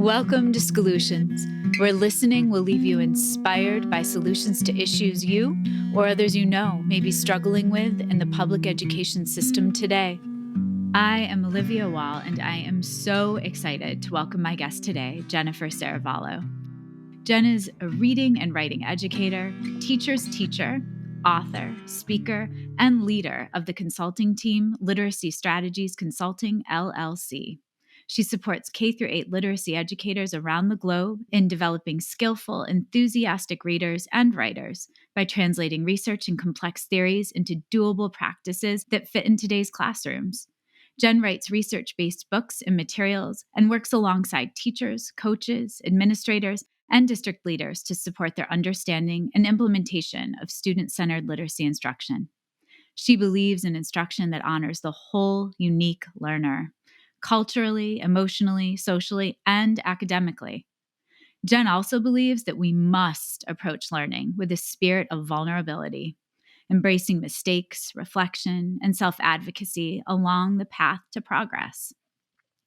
Welcome to Solutions, where listening will leave you inspired by solutions to issues you or others you know may be struggling with in the public education system today. I am Olivia Wall, and I am so excited to welcome my guest today, Jennifer Serravallo. Jen is a reading and writing educator, teacher's teacher, author, speaker, and leader of the consulting team Literacy Strategies Consulting, LLC. She supports K-8 literacy educators around the globe in developing skillful, enthusiastic readers and writers by translating research and complex theories into doable practices that fit in today's classrooms. Jen writes research-based books and materials and works alongside teachers, coaches, administrators, and district leaders to support their understanding and implementation of student-centered literacy instruction. She believes in instruction that honors the whole unique learner, culturally, emotionally, socially, and academically. Jen also believes that we must approach learning with a spirit of vulnerability, embracing mistakes, reflection, and self-advocacy along the path to progress.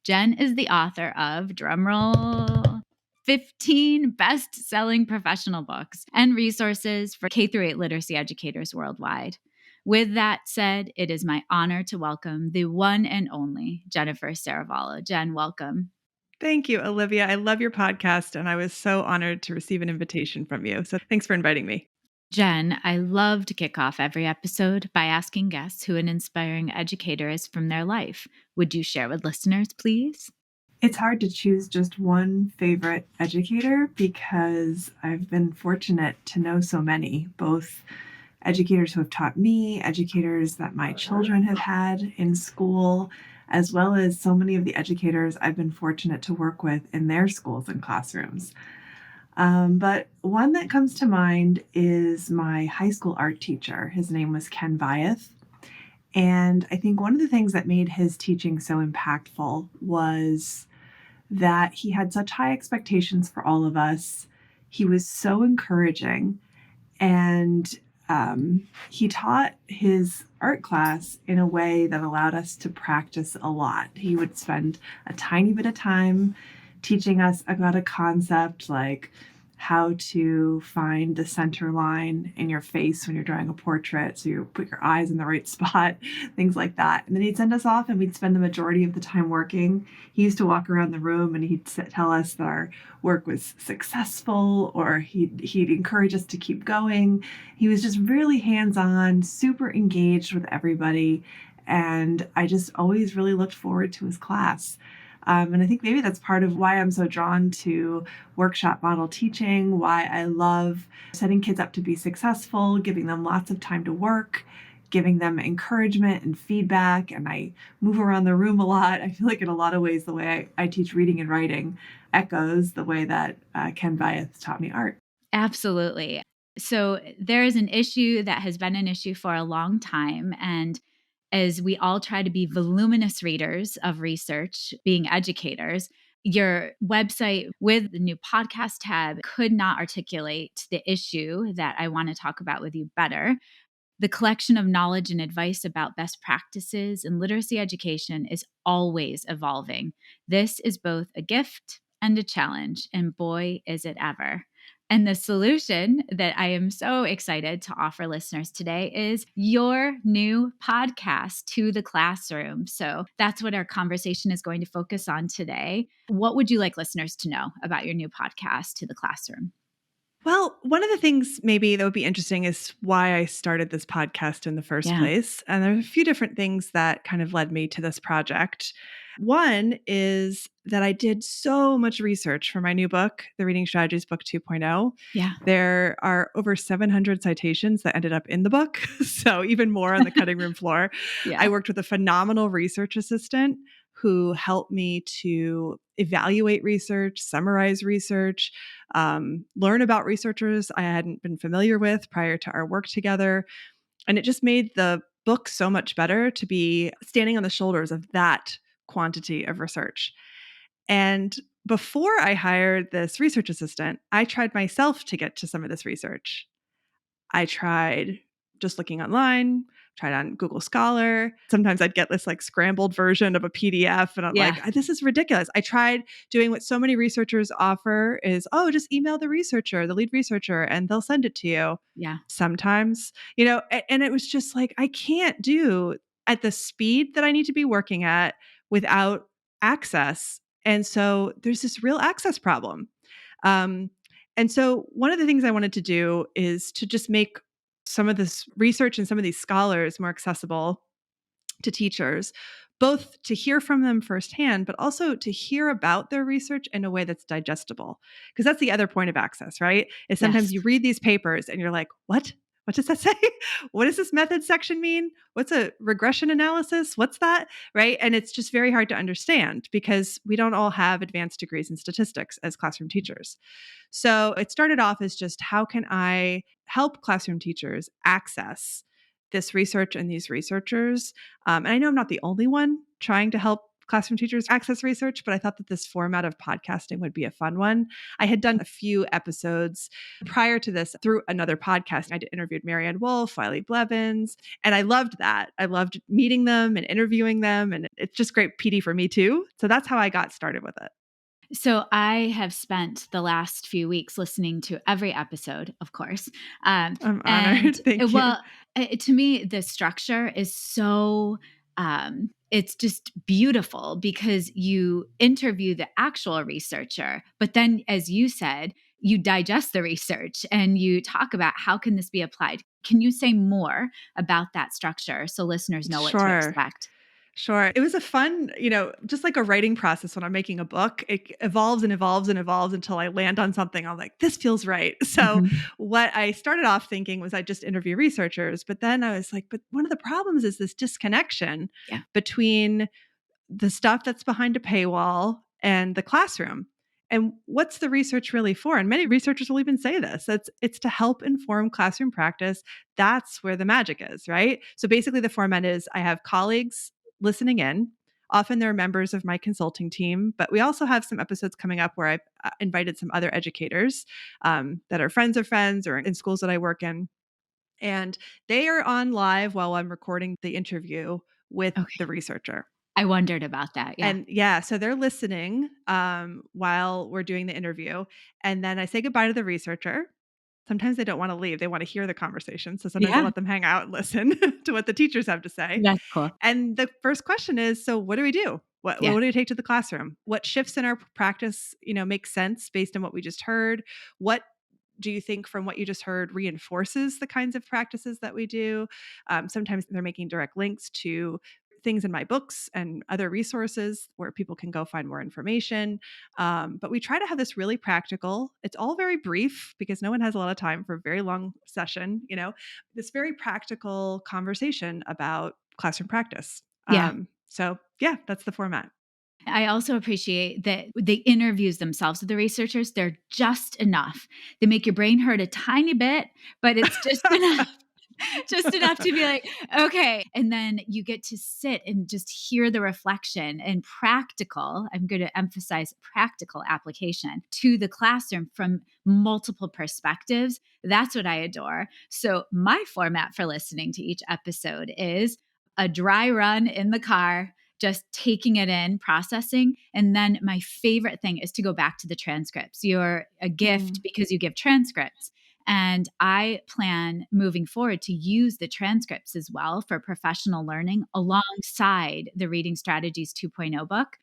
Jen is the author of, drumroll, 15 best-selling professional books and resources for K-8 literacy educators worldwide. With that said, it is my honor to welcome the one and only Jennifer Serravallo. Jen, welcome. Thank you, Olivia. I love your podcast, and I was so honored to receive an invitation from you. So thanks for inviting me. Jen, I love to kick off every episode by asking guests who an inspiring educator is from their life. Would you share with listeners, please? It's hard to choose just one favorite educator because I've been fortunate to know so many, both educators who have taught me, educators that my children have had in school, as well as so many of the educators I've been fortunate to work with in their schools and classrooms. But one that comes to mind is my high school art teacher. His name was Ken Vyeth. And I think one of the things that made his teaching so impactful was that he had such high expectations for all of us. He was so encouraging, and he taught his art class in a way that allowed us to practice a lot. He would spend a tiny bit of time teaching us about a concept like how to find the center line in your face when you're drawing a portrait, so you put your eyes in the right spot, things like that. And then he'd send us off and we'd spend the majority of the time working. He used to walk around the room and he'd tell us that our work was successful, or he'd encourage us to keep going. He was just really hands-on, super engaged with everybody, and I just always really looked forward to his class. And I think maybe that's part of why I'm so drawn to workshop model teaching, why I love setting kids up to be successful, giving them lots of time to work, giving them encouragement and feedback. And I move around the room a lot. I feel like in a lot of ways, the way I teach reading and writing echoes the way that Ken Vyeth taught me art. Absolutely. So there is an issue that has been an issue for a long time, and as we all try to be voluminous readers of research, being educators, your website with the new podcast tab could not articulate the issue that I want to talk about with you better. The collection of knowledge and advice about best practices in literacy education is always evolving. This is both a gift and a challenge, and boy, is it ever. And the solution that I am so excited to offer listeners today is your new podcast, To the Classroom. So that's what our conversation is going to focus on today. What would you like listeners to know about your new podcast, To the Classroom? Well, one of the things maybe that would be interesting is why I started this podcast in the first place. And there are a few different things that kind of led me to this project. One is that I did so much research for my new book, The Reading Strategies Book 2.0. Yeah. There are over 700 citations that ended up in the book, so even more on the cutting room floor. Yeah. I worked with a phenomenal research assistant who helped me to evaluate research, summarize research, learn about researchers I hadn't been familiar with prior to our work together. And it just made the book so much better to be standing on the shoulders of that quantity of research. And before I hired this research assistant, I tried myself to get to some of this research. I tried just looking online, tried on Google Scholar. Sometimes I'd get this like scrambled version of a PDF and I'm like, this is ridiculous. I tried doing what so many researchers offer is, just email the researcher, the lead researcher, and they'll send it to you. Yeah. Sometimes, and it was just like, I can't do at the speed that I need to be working at without access. And so there's this real access problem. And so one of the things I wanted to do is to just make some of this research and some of these scholars more accessible to teachers, both to hear from them firsthand, but also to hear about their research in a way that's digestible. Because that's the other point of access, right? Is sometimes you read these papers and you're like, what? What does that say? What does this method section mean? What's a regression analysis? What's that? Right? And it's just very hard to understand because we don't all have advanced degrees in statistics as classroom teachers. So it started off as just how can I help classroom teachers access this research and these researchers? And I know I'm not the only one trying to help classroom teachers access research, but I thought that this format of podcasting would be a fun one. I had done a few episodes prior to this through another podcast. I interviewed Marianne Wolf, Wiley Blevins, and I loved that. I loved meeting them and interviewing them, and it's just great PD for me too. So that's how I got started with it. So I have spent the last few weeks listening to every episode, of course. I'm honored. Thank you. Well, to me, the structure is so it's just beautiful because you interview the actual researcher, but then, as you said, you digest the research and you talk about how can this be applied. Can you say more about that structure so listeners know what to expect? Sure. It was a fun, just like a writing process when I'm making a book, it evolves and evolves and evolves until I land on something. I'm like, this feels right. So what I started off thinking was I just interview researchers, but then I was like, but one of the problems is this disconnection between the stuff that's behind a paywall and the classroom. And what's the research really for? And many researchers will even say this. It's to help inform classroom practice. That's where the magic is, right? So basically the format is I have colleagues listening in. Often they're members of my consulting team, but we also have some episodes coming up where I've invited some other educators that are friends of friends or in schools that I work in. And they are on live while I'm recording the interview with the researcher. I wondered about that. Yeah. And so they're listening while we're doing the interview. And then I say goodbye to the researcher. Sometimes they don't want to leave. They want to hear the conversation. So sometimes I let them hang out and listen to what the teachers have to say. That's cool. And the first question is, so what do we do? What do we take to the classroom? What shifts in our practice, make sense based on what we just heard? What do you think from what you just heard reinforces the kinds of practices that we do? Sometimes they're making direct links to things in my books and other resources where people can go find more information. But we try to have this really practical, it's all very brief because no one has a lot of time for a very long session, this very practical conversation about classroom practice. So that's the format. I also appreciate that the interviews themselves of the researchers, they're just enough. They make your brain hurt a tiny bit, but it's just enough. Just enough to be like, okay. And then you get to sit and just hear the reflection and practical, I'm going to emphasize practical application to the classroom from multiple perspectives. That's what I adore. So my format for listening to each episode is a dry run in the car, just taking it in, processing. And then my favorite thing is to go back to the transcripts. You're a gift because you give transcripts. And I plan moving forward to use the transcripts as well for professional learning alongside the Reading Strategies 2.0 book,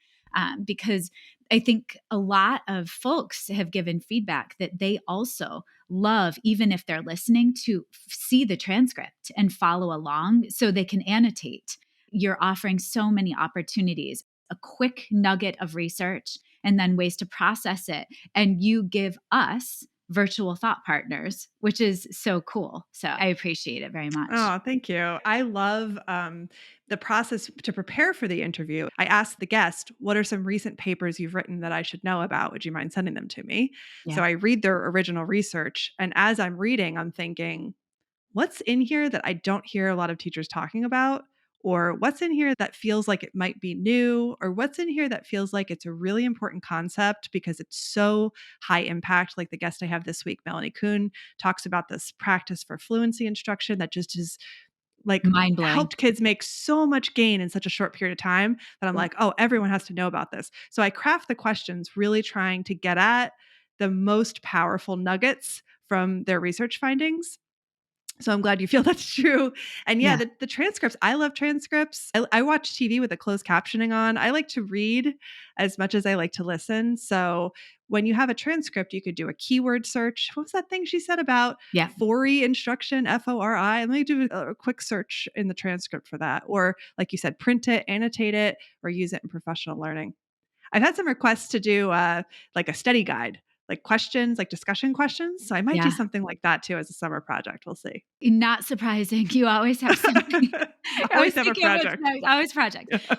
because I think a lot of folks have given feedback that they also love, even if they're listening, to see the transcript and follow along so they can annotate. You're offering so many opportunities, a quick nugget of research, and then ways to process it. And you give us virtual thought partners, which is so cool. So I appreciate it very much. Oh, thank you. I love the process to prepare for the interview. I ask the guest, what are some recent papers you've written that I should know about? Would you mind sending them to me? So I read their original research. And as I'm reading, I'm thinking, what's in here that I don't hear a lot of teachers talking about? Or what's in here that feels like it might be new? Or what's in here that feels like it's a really important concept because it's so high impact? Like the guest I have this week, Melanie Kuhn, talks about this practice for fluency instruction that just is like Mind blowing. helped kids make so much gain in such a short period of time that I'm like, oh, everyone has to know about this. So I craft the questions really trying to get at the most powerful nuggets from their research findings. So I'm glad you feel that's true. And yeah, the transcripts, I love transcripts. I watch TV with the closed captioning on. I like to read as much as I like to listen. So when you have a transcript, you could do a keyword search. What was that thing she said about FORI instruction, FORI? Let me do a quick search in the transcript for that. Or like you said, print it, annotate it, or use it in professional learning. I've had some requests to do like a study guide, like questions, like discussion questions. So I might do something like that too as a summer project. We'll see. Not surprising. You always have something. always have a project. Always project.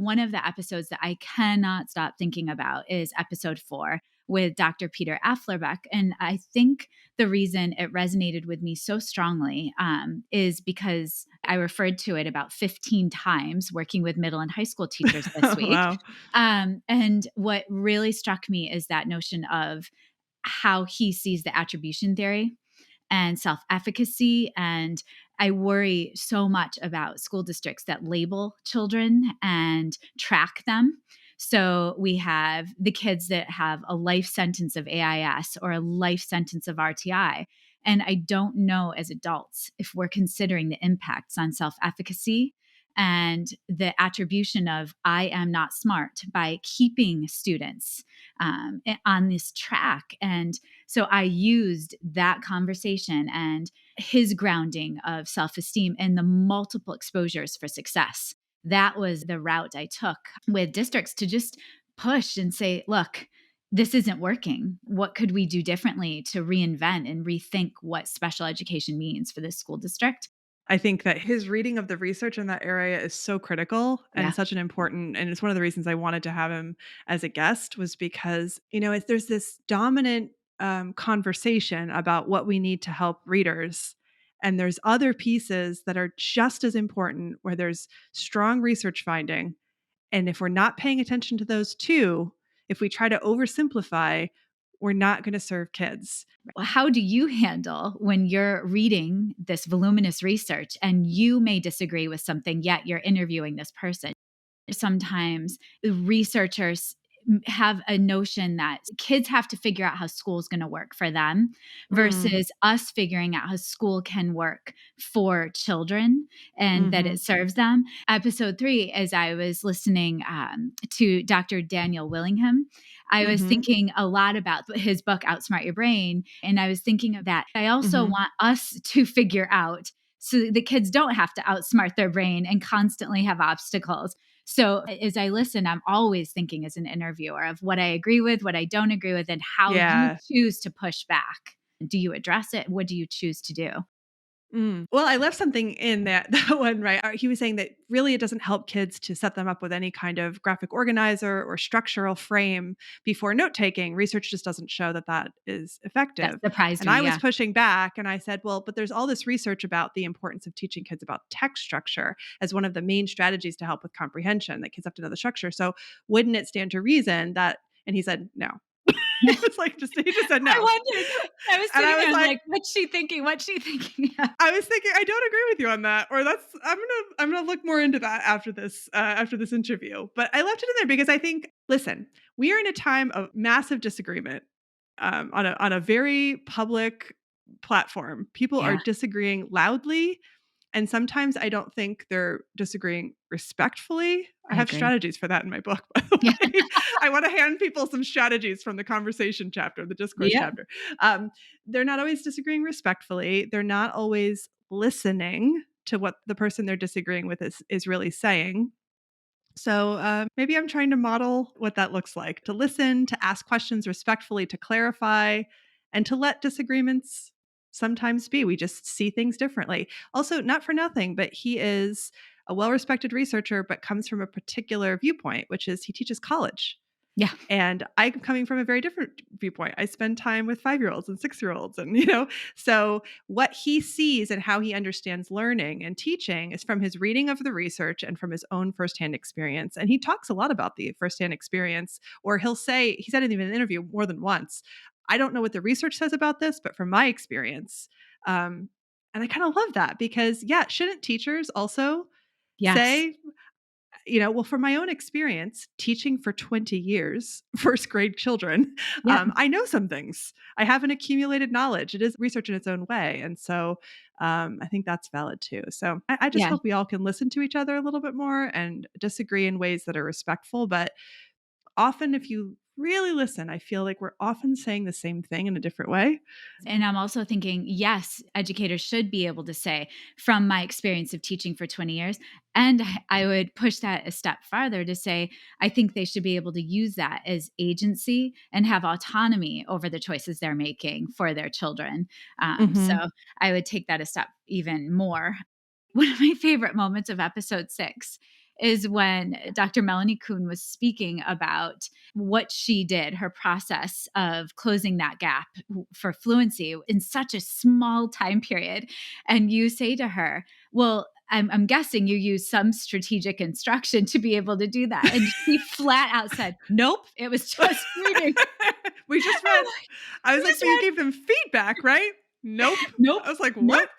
One of the episodes that I cannot stop thinking about is episode 4 with Dr. Peter Afflerbeck. And I think the reason it resonated with me so strongly is because I referred to it about 15 times working with middle and high school teachers this week. Wow. And what really struck me is that notion of how he sees the attribution theory and self-efficacy. And I worry so much about school districts that label children and track them. So we have the kids that have a life sentence of AIS or a life sentence of RTI. And I don't know as adults if we're considering the impacts on self-efficacy and the attribution of I am not smart by keeping students on this track. And so I used that conversation and his grounding of self-esteem and the multiple exposures for success. That was the route I took with districts to just push and say, look, this isn't working. What could we do differently to reinvent and rethink what special education means for this school district? I think that his reading of the research in that area is so critical and such an important, and it's one of the reasons I wanted to have him as a guest was because, there's this dominant conversation about what we need to help readers. And there's other pieces that are just as important where there's strong research finding. And if we're not paying attention to those two, if we try to oversimplify, we're not going to serve kids. How do you handle when you're reading this voluminous research and you may disagree with something, yet you're interviewing this person? Sometimes researchers have a notion that kids have to figure out how school is going to work for them versus us figuring out how school can work for children and that it serves them. Episode 3, as I was listening to Dr. Daniel Willingham, I was thinking a lot about his book, Outsmart Your Brain. And I was thinking of that. I also want us to figure out so the kids don't have to outsmart their brain and constantly have obstacles. So as I listen, I'm always thinking as an interviewer of what I agree with, what I don't agree with, and how you choose to push back. Do you address it? What do you choose to do? Well, I left something in that one, right? He was saying that really it doesn't help kids to set them up with any kind of graphic organizer or structural frame before note taking. Research just doesn't show that that is effective. That surprised and me, I was pushing back and I said, well, but there's all this research about the importance of teaching kids about text structure as one of the main strategies to help with comprehension, that kids have to know the structure. So wouldn't it stand to reason that, and he said, no. He just said no. I wondered. I was sitting there like, what's she thinking? What's she thinking? I was thinking, I don't agree with you on that. Or I'm gonna look more into that after this interview. But I left it in there because I think, listen, we are in a time of massive disagreement on a very public platform. People are disagreeing loudly. And sometimes I don't think they're disagreeing respectfully. I have strategies for that in my book, by the way. I want to hand people some strategies from the conversation chapter, the discourse chapter. They're not always disagreeing respectfully. They're not always listening to what the person they're disagreeing with is really saying. So maybe I'm trying to model what that looks like, to listen, to ask questions respectfully, to clarify, and to let disagreements sometimes be. We just see things differently. Also, not for nothing, but he is a well-respected researcher, but comes from a particular viewpoint, which is he teaches college. Yeah. And I'm coming from a very different viewpoint. I spend time with 5-year-olds and 6-year-olds. And, so what he sees and how he understands learning and teaching is from his reading of the research and from his own firsthand experience. And he talks a lot about the firsthand experience, or he said it in an interview more than once, I don't know what the research says about this, but from my experience, and And I kind of love that because, yeah, shouldn't teachers also Yes. say, well, from my own experience, teaching for 20 years, first grade children, Yep. I know some things. I have an accumulated knowledge. It is research in its own way. And so I think that's valid too. So I just Yeah. hope we all can listen to each other a little bit more and disagree in ways that are respectful. But often, if you really listen, I feel like we're often saying the same thing in a different way. And I'm also thinking, yes, educators should be able to say, from my experience of teaching for 20 years, and I would push that a step farther to say, I think they should be able to use that as agency and have autonomy over the choices they're making for their children. So Mhm. I would take that a step even more. One of my favorite moments of episode 6 is when Dr. Melanie Kuhn was speaking about what she did, her process of closing that gap for fluency in such a small time period. And you say to her, well, I'm guessing you use some strategic instruction to be able to do that. And she flat out said, nope, it was just reading. We just read. I We was like, just but you read, gave them feedback, right? Nope. nope, I was like, nope. what?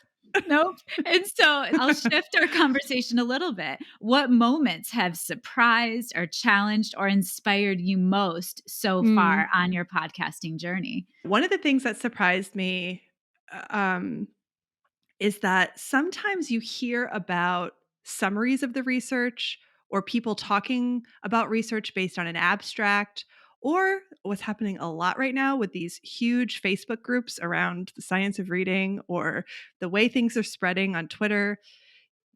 Nope. And so I'll shift our conversation a little bit. What moments have surprised or challenged or inspired you most so far Mm. on your podcasting journey? One of the things that surprised me is that sometimes you hear about summaries of the research or people talking about research based on an abstract, or what's happening a lot right now with these huge Facebook groups around the science of reading or the way things are spreading on Twitter.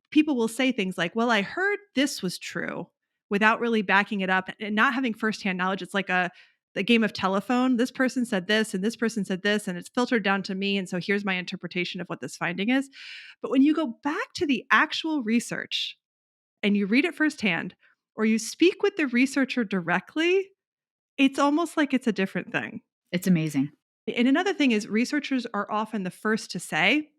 People will say things like, well, I heard this was true without really backing it up and not having firsthand knowledge. It's like the game of telephone. This person said this and this person said this, and it's filtered down to me. And so here's my interpretation of what this finding is. But when you go back to the actual research and you read it firsthand, or you speak with the researcher directly, it's almost like it's a different thing. It's amazing. And another thing is, researchers are often the first to say,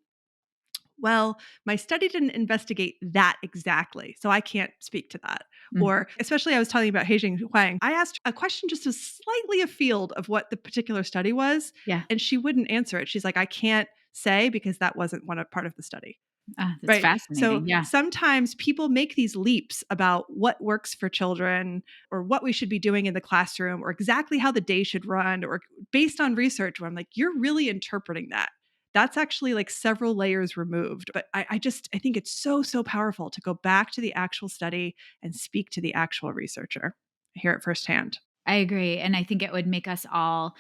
well, my study didn't investigate that exactly, so I can't speak to that. Mhm. Or especially I was telling you about Heijing Huang. I asked a question just as slightly afield of what the particular study was, Yeah. and she wouldn't answer it. She's like, I can't say because that wasn't part of the study. That's Right. So fascinating. Yeah. sometimes people make these leaps about what works for children or what we should be doing in the classroom or exactly how the day should run or based on research where I'm like, you're really interpreting that. That's actually like several layers removed. But I think it's so, so powerful to go back to the actual study and speak to the actual researcher. I hear it firsthand. I agree. And I think it would make us all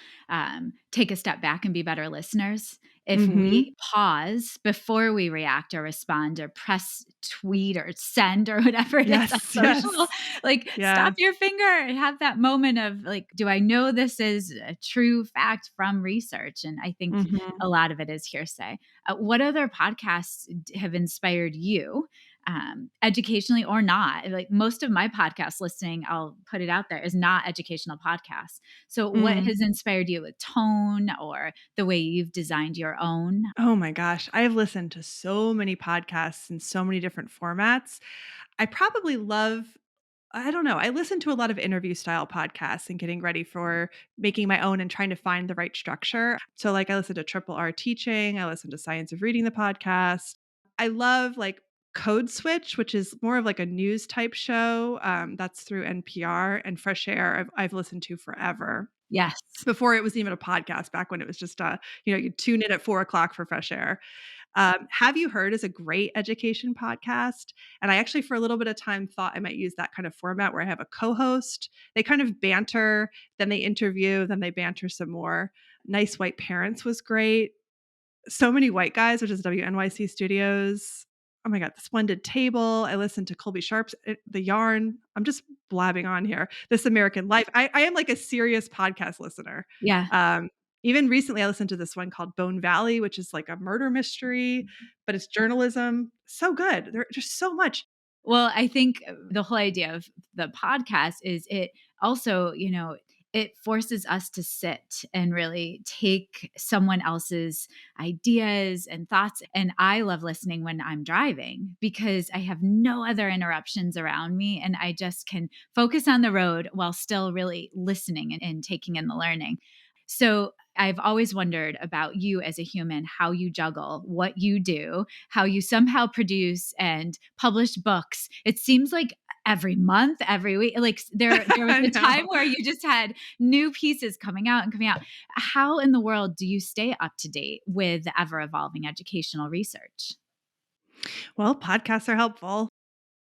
take a step back and be better listeners if Mm-hmm. we pause before we react or respond or press tweet or send or whatever it is on Yes. social. Yes. Like, Yeah. stop your finger and have that moment of, like, do I know this is a true fact from research? And I think Mm-hmm. a lot of it is hearsay. What other podcasts have inspired you? Educationally or not. Like, most of my podcast listening, I'll put it out there, is not educational podcasts. So what Mm. has inspired you with tone or the way you've designed your own? Oh my gosh. I have listened to so many podcasts in so many different formats. I probably love, I don't know, I listen to a lot of interview style podcasts and getting ready for making my own and trying to find the right structure. So, like, I listen to Triple R Teaching, I listen to Science of Reading, the podcast. I love like Code Switch, which is more of like a news type show. That's through NPR, and Fresh Air, I've listened to forever Yes. before it was even a podcast, back when it was just you tune in at 4 o'clock for Fresh Air. Have You Heard is a great education podcast. And I actually, for a little bit of time, thought I might use that kind of format where I have a co-host. They kind of banter, then they interview, then they banter some more. Nice White Parents was great. So Many White Guys, which is WNYC Studios. Oh my God, The Splendid Table. I listened to Colby Sharp's The Yarn. I'm just blabbing on here. This American Life. I am like a serious podcast listener. Yeah. Um, Even recently, I listened to this one called Bone Valley, which is like a murder mystery, but it's journalism. So good. There's just so much. Well, I think the whole idea of the podcast is it also, it forces us to sit and really take someone else's ideas and thoughts. And I love listening when I'm driving because I have no other interruptions around me and I just can focus on the road while still really listening and taking in the learning. So I've always wondered about you as a human, how you juggle what you do, how you somehow produce and publish books. It seems like every month, every week, like there was I a time know. where you just had new pieces coming out and coming out. How in the world do you stay up to date with the ever evolving educational research? Well, podcasts are helpful.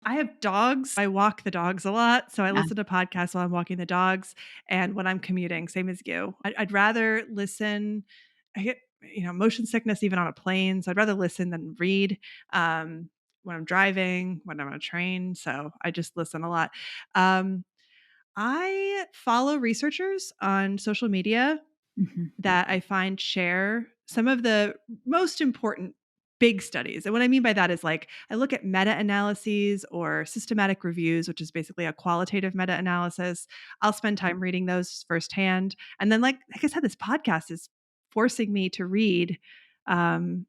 I have dogs. I walk the dogs a lot, so I Yeah. listen to podcasts while I'm walking the dogs and when I'm commuting, same as you. I'd rather listen. I get, motion sickness even on a plane, so I'd rather listen than read, when I'm driving, when I'm on a train, so I just listen a lot. Um, I follow researchers on social media Mhm. that I find share some of the most important big studies. And what I mean by that is like I look at meta analyses or systematic reviews, which is basically a qualitative meta analysis. I'll spend time reading those firsthand. And then, like I said, this podcast is forcing me to read, um,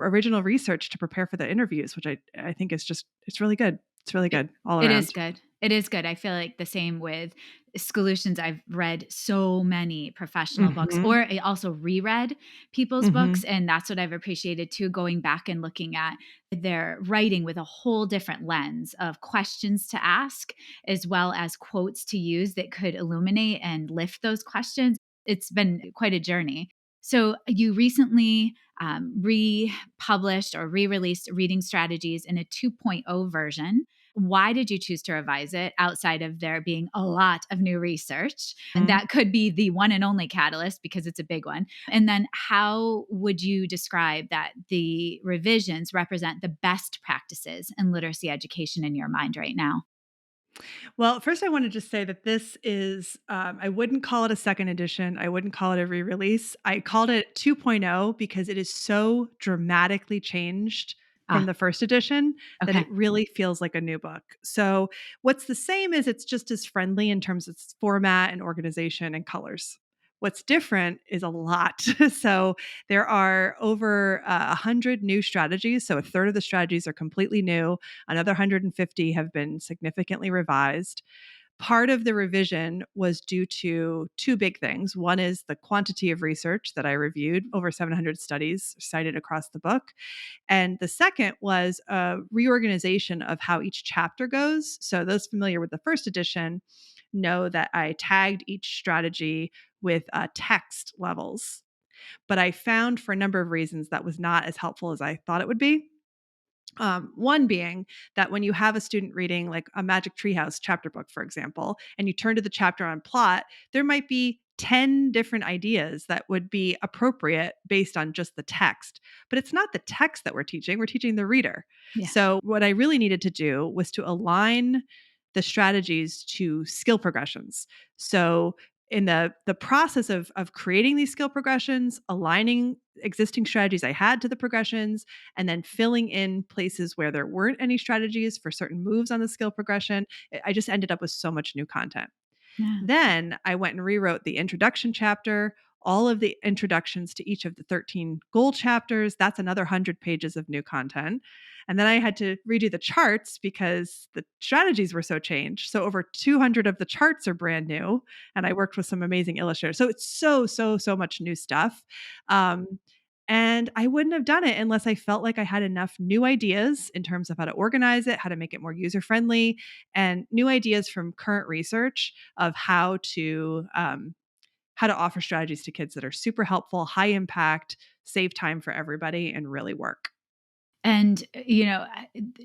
original research to prepare for the interviews, which I think is just, it's really good. It's really It good all it is around. good. It is good. I feel like the same with solutions. I've read so many professional books, Hmm. or I also reread people's books, Hmm. and that's what I've appreciated too, going back and looking at their writing with a whole different lens of questions to ask, as well as quotes to use that could illuminate and lift those questions. It's been quite a journey. So you recently republished or re-released Reading Strategies in a 2.0 version. Why did you choose to revise it outside of there being a lot of new research? And that could be the one and only catalyst because it's a big one. And then how would you describe that the revisions represent the best practices in literacy education in your mind right now? Well, first, I want to just say that this is, I wouldn't call it a second edition. I wouldn't call it a re release. I called it 2.0 because it is so dramatically changed from Ah, the first edition that okay. it really feels like a new book. So, what's the same is it's just as friendly in terms of its format and organization and colors. What's different is a lot. So, there are over 100 new strategies. So, a third of the strategies are completely new. Another 150 have been significantly revised. Part of the revision was due to two big things. One is the quantity of research that I reviewed, over 700 studies cited across the book. And the second was a reorganization of how each chapter goes. So, those familiar with the first edition know that I tagged each strategy with text levels. But I found for a number of reasons that was not as helpful as I thought it would be. One being that when you have a student reading like a Magic Treehouse chapter book, for example, and you turn to the chapter on plot, there might be 10 different ideas that would be appropriate based on just the text. But it's not the text that we're teaching the reader. Yeah. So, what I really needed to do was to align the strategies to skill progressions. So, in the process of creating these skill progressions, aligning existing strategies I had to the progressions, and then filling in places where there weren't any strategies for certain moves on the skill progression, I just ended up with so much new content. Yeah. Then I went and rewrote the introduction chapter, all of the introductions to each of the 13 goal chapters. That's another 100 pages of new content. And then I had to redo the charts because the strategies were so changed. So over 200 of the charts are brand new. And I worked with some amazing illustrators. So it's so much new stuff. Um, and I wouldn't have done it unless I felt like I had enough new ideas in terms of how to organize it, how to make it more user friendly, and new ideas from current research of how to offer strategies to kids that are super helpful, high impact, save time for everybody, and really work. And,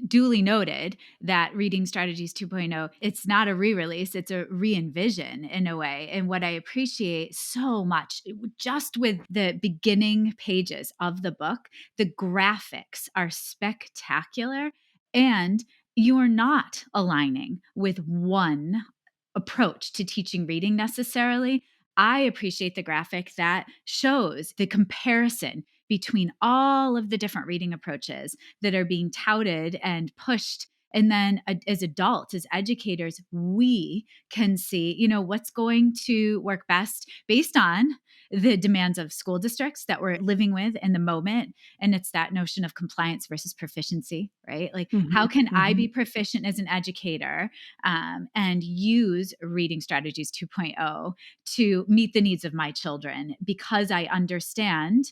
duly noted that Reading Strategies 2.0, it's not a re-release, it's a re-envision in a way. And what I appreciate so much, just with the beginning pages of the book, the graphics are spectacular. And you're not aligning with one approach to teaching reading necessarily. I appreciate the graphic that shows the comparison between all of the different reading approaches that are being touted and pushed. And then as adults, as educators, we can see, what's going to work best based on the demands of school districts that we're living with in the moment. And it's that notion of compliance versus proficiency, right? Like, how can I be proficient as an educator and use Reading Strategies 2.0 to meet the needs of my children because I understand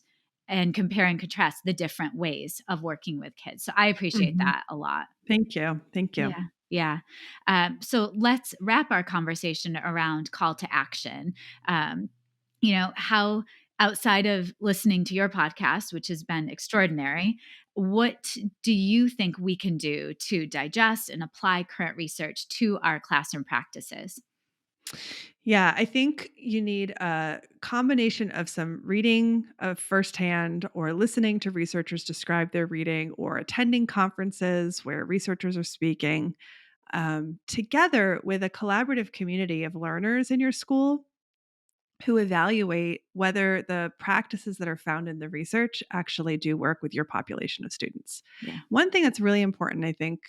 and compare and contrast the different ways of working with kids. So I appreciate that a lot. Thank you. Thank you. Yeah. Yeah. So let's wrap our conversation around call to action. How outside of listening to your podcast, which has been extraordinary, what do you think we can do to digest and apply current research to our classroom practices? Yeah, I think you need a combination of some reading of firsthand or listening to researchers describe their reading or attending conferences where researchers are speaking, together with a collaborative community of learners in your school who evaluate whether the practices that are found in the research actually do work with your population of students. Yeah. One thing that's really important, I think,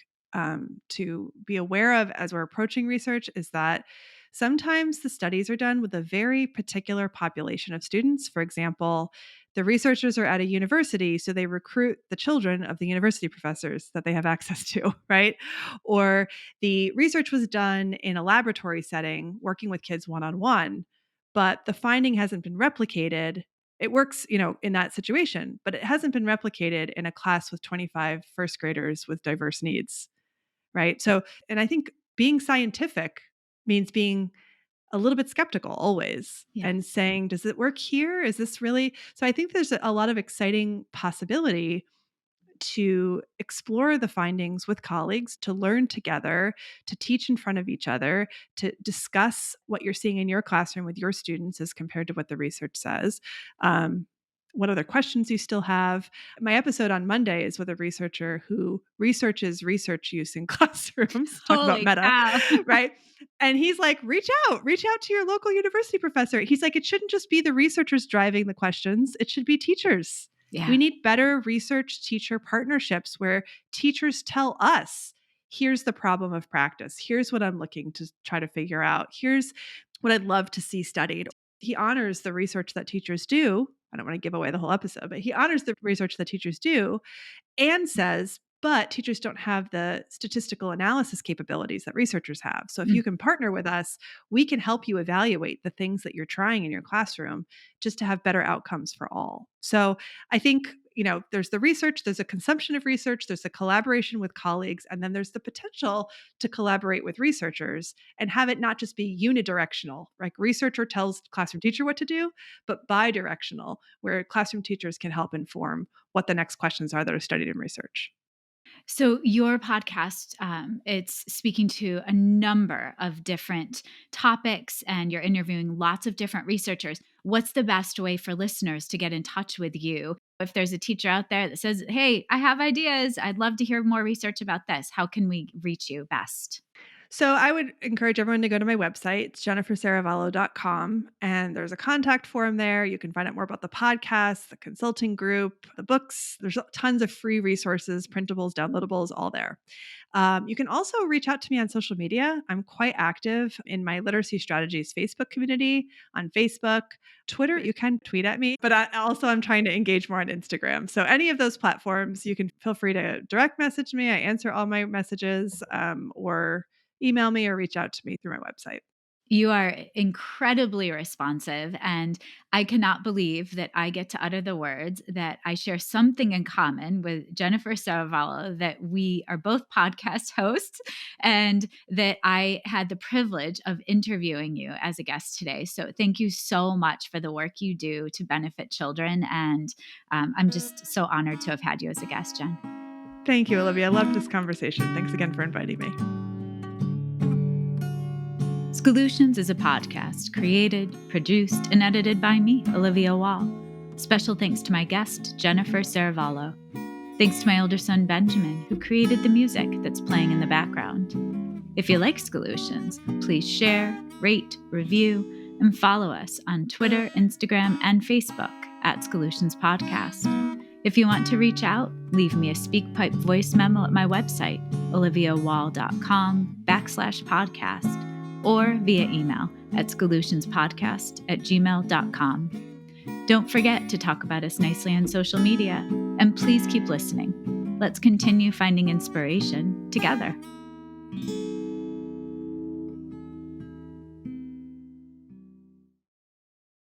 to be aware of as we're approaching research is that sometimes the studies are done with a very particular population of students. For example, the researchers are at a university, so they recruit the children of the university professors that they have access to, right? Or the research was done in a laboratory setting, working with kids one-on-one, but the finding hasn't been replicated. It works, in that situation, but it hasn't been replicated in a class with 25 first graders with diverse needs, right? So, and I think being scientific means being a little bit skeptical always and saying, does it work here? Is this really? So I think there's a lot of exciting possibility to explore the findings with colleagues, to learn together, to teach in front of each other, to discuss what you're seeing in your classroom with your students as compared to what the research says. What other questions you still have. My episode on Monday is with a researcher who researches research use in classrooms. Talk about meta, right? And he's like, reach out to your local university professor. He's like, it shouldn't just be the researchers driving the questions. It should be teachers. Yeah. We need better research teacher partnerships where teachers tell us, here's the problem of practice. Here's what I'm looking to try to figure out. Here's what I'd love to see studied. He honors the research that teachers do. I don't want to give away the whole episode, but he honors the research that teachers do and says, but teachers don't have the statistical analysis capabilities that researchers have. So if you can partner with us, we can help you evaluate the things that you're trying in your classroom just to have better outcomes for all. So I think, there's the research, there's a consumption of research, there's a collaboration with colleagues, and then there's the potential to collaborate with researchers and have it not just be unidirectional, like researcher tells classroom teacher what to do, but bidirectional, where classroom teachers can help inform what the next questions are that are studied in research. So your podcast, it's speaking to a number of different topics and you're interviewing lots of different researchers. What's the best way for listeners to get in touch with you? If there's a teacher out there that says, hey, I have ideas, I'd love to hear more research about this. How can we reach you best? So I would encourage everyone to go to my website. It's jenniferserravallo.com. And there's a contact form there. You can find out more about the podcast, the consulting group, the books. There's tons of free resources, printables, downloadables, all there. You can also reach out to me on social media. I'm quite active in my Literacy Strategies Facebook community on Facebook. Twitter, you can tweet at me, but I'm trying to engage more on Instagram. So any of those platforms, you can feel free to direct message me. I answer all my messages or email me or reach out to me through my website. You are incredibly responsive, and I cannot believe that I get to utter the words that I share something in common with Jennifer Serravallo, that we are both podcast hosts and that I had the privilege of interviewing you as a guest today. So thank you so much for the work you do to benefit children. And I'm just so honored to have had you as a guest, Jen. Thank you, Olivia. I loved this conversation. Thanks again for inviting me. Solutions is a podcast created, produced, and edited by me, Olivia Wall. Special thanks to my guest, Jennifer Serravallo. Thanks to my older son, Benjamin, who created the music that's playing in the background. If you like Solutions, please share, rate, review, and follow us on Twitter, Instagram, and Facebook at Solutions Podcast. If you want to reach out, leave me a SpeakPipe voice memo at my website, oliviawall.com/podcast. or via email at solutionspodcast@gmail.com. Don't forget to talk about us nicely on social media, and please keep listening. Let's continue finding inspiration together.